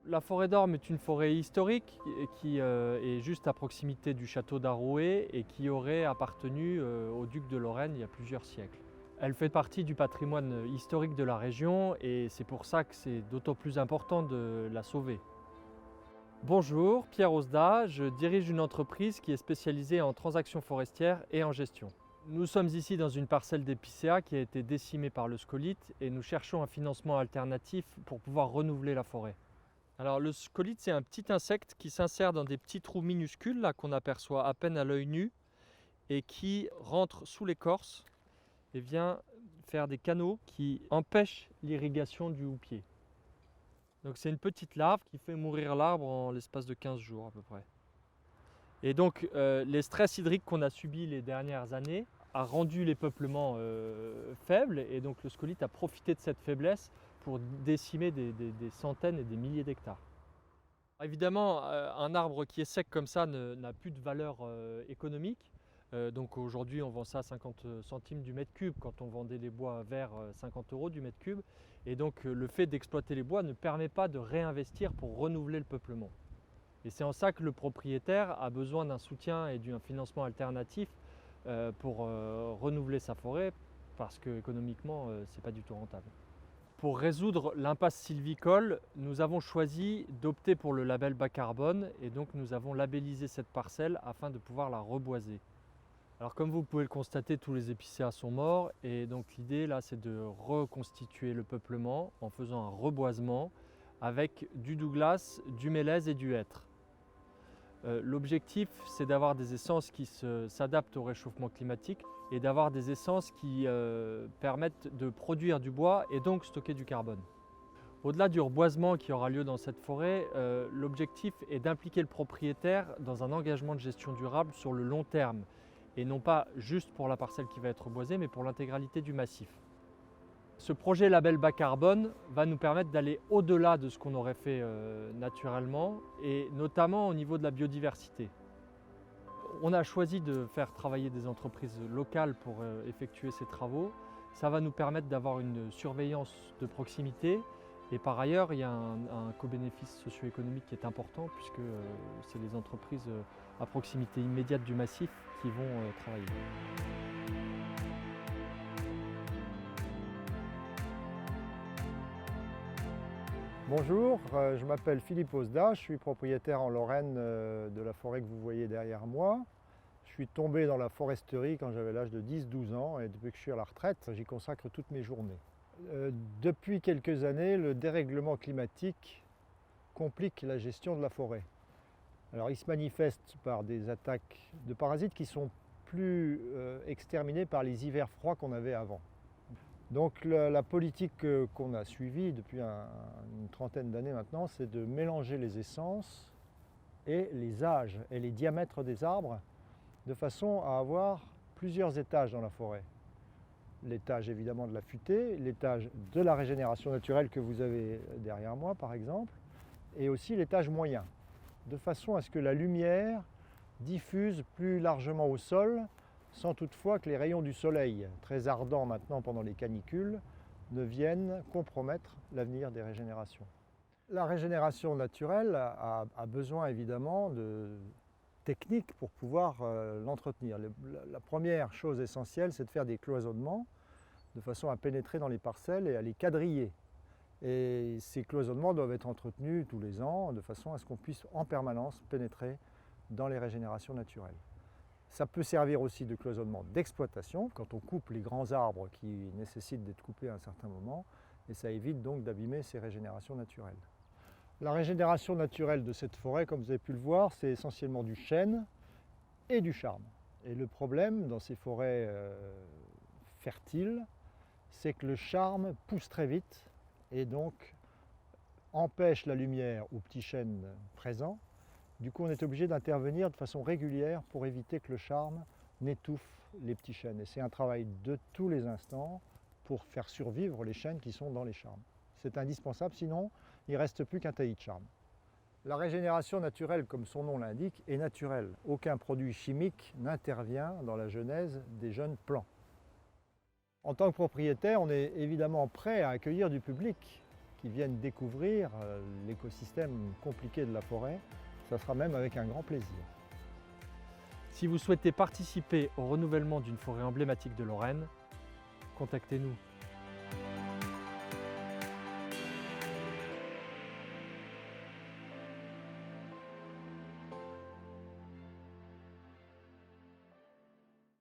La forêt d'Ormes est une forêt historique qui est juste à proximité du château d'Arouet et qui aurait appartenu au duc de Lorraine il y a plusieurs siècles. Elle fait partie du patrimoine historique de la région et c'est pour ça que c'est d'autant plus important de la sauver. Bonjour, Pierre Osda, je dirige une entreprise qui est spécialisée en transactions forestières et en gestion. Nous sommes ici dans une parcelle d'épicéa qui a été décimée par le scolyte et nous cherchons un financement alternatif pour pouvoir renouveler la forêt. Alors le scolyte, c'est un petit insecte qui s'insère dans des petits trous minuscules là, qu'on aperçoit à peine à l'œil nu et qui rentre sous l'écorce et vient faire des canaux qui empêchent l'irrigation du houppier. Donc c'est une petite larve qui fait mourir l'arbre en l'espace de 15 jours à peu près. Et donc les stress hydriques qu'on a subis les dernières années a rendu les peuplements faibles et donc le scolyte a profité de cette faiblesse pour décimer des centaines et des milliers d'hectares. Évidemment, un arbre qui est sec comme ça n'a plus de valeur économique. Donc aujourd'hui, on vend ça à 50 centimes du mètre cube quand on vendait les bois verts 50 € du mètre cube. Et donc le fait d'exploiter les bois ne permet pas de réinvestir pour renouveler le peuplement. Et c'est en ça que le propriétaire a besoin d'un soutien et d'un financement alternatif pour renouveler sa forêt parce qu'économiquement, ce n'est pas du tout rentable. Pour résoudre l'impasse sylvicole, nous avons choisi d'opter pour le label bas carbone et donc nous avons labellisé cette parcelle afin de pouvoir la reboiser. Alors comme vous pouvez le constater, tous les épicéas sont morts et donc l'idée là c'est de reconstituer le peuplement en faisant un reboisement avec du douglas, du mélèze et du hêtre. L'objectif c'est d'avoir des essences qui s'adaptent au réchauffement climatique et d'avoir des essences qui permettent de produire du bois et donc stocker du carbone. Au-delà du reboisement qui aura lieu dans cette forêt, l'objectif est d'impliquer le propriétaire dans un engagement de gestion durable sur le long terme et non pas juste pour la parcelle qui va être reboisée mais pour l'intégralité du massif. Ce projet label bas carbone va nous permettre d'aller au-delà de ce qu'on aurait fait naturellement et notamment au niveau de la biodiversité. On a choisi de faire travailler des entreprises locales pour effectuer ces travaux. Ça va nous permettre d'avoir une surveillance de proximité et par ailleurs il y a un co-bénéfice socio-économique qui est important puisque c'est les entreprises à proximité immédiate du massif qui vont travailler. Bonjour, je m'appelle Philippe Osda, je suis propriétaire en Lorraine de la forêt que vous voyez derrière moi. Je suis tombé dans la foresterie quand j'avais l'âge de 10-12 ans et depuis que je suis à la retraite, j'y consacre toutes mes journées. Depuis quelques années, le dérèglement climatique complique la gestion de la forêt. Alors il se manifeste par des attaques de parasites qui sont plus exterminés par les hivers froids qu'on avait avant. Donc la politique qu'on a suivie depuis une trentaine d'années maintenant, c'est de mélanger les essences et les âges et les diamètres des arbres de façon à avoir plusieurs étages dans la forêt. L'étage évidemment de la futée, l'étage de la régénération naturelle que vous avez derrière moi par exemple, et aussi l'étage moyen, de façon à ce que la lumière diffuse plus largement au sol sans toutefois que les rayons du soleil, très ardents maintenant pendant les canicules, ne viennent compromettre l'avenir des régénérations. La régénération naturelle a besoin évidemment de techniques pour pouvoir l'entretenir. La première chose essentielle, c'est de faire des cloisonnements de façon à pénétrer dans les parcelles et à les quadriller. Et ces cloisonnements doivent être entretenus tous les ans de façon à ce qu'on puisse en permanence pénétrer dans les régénérations naturelles. Ça peut servir aussi de cloisonnement d'exploitation quand on coupe les grands arbres qui nécessitent d'être coupés à un certain moment et ça évite donc d'abîmer ces régénérations naturelles. La régénération naturelle de cette forêt, comme vous avez pu le voir, c'est essentiellement du chêne et du charme. Et le problème dans ces forêts fertiles, c'est que le charme pousse très vite et donc empêche la lumière aux petits chênes présents. Du coup, on est obligé d'intervenir de façon régulière pour éviter que le charme n'étouffe les petits chênes. Et c'est un travail de tous les instants pour faire survivre les chênes qui sont dans les charmes. C'est indispensable, sinon il ne reste plus qu'un taillis de charme. La régénération naturelle, comme son nom l'indique, est naturelle. Aucun produit chimique n'intervient dans la genèse des jeunes plants. En tant que propriétaire, on est évidemment prêt à accueillir du public qui viennent découvrir l'écosystème compliqué de la forêt, ça sera même avec un grand plaisir. Si vous souhaitez participer au renouvellement d'une forêt emblématique de Lorraine, contactez-nous.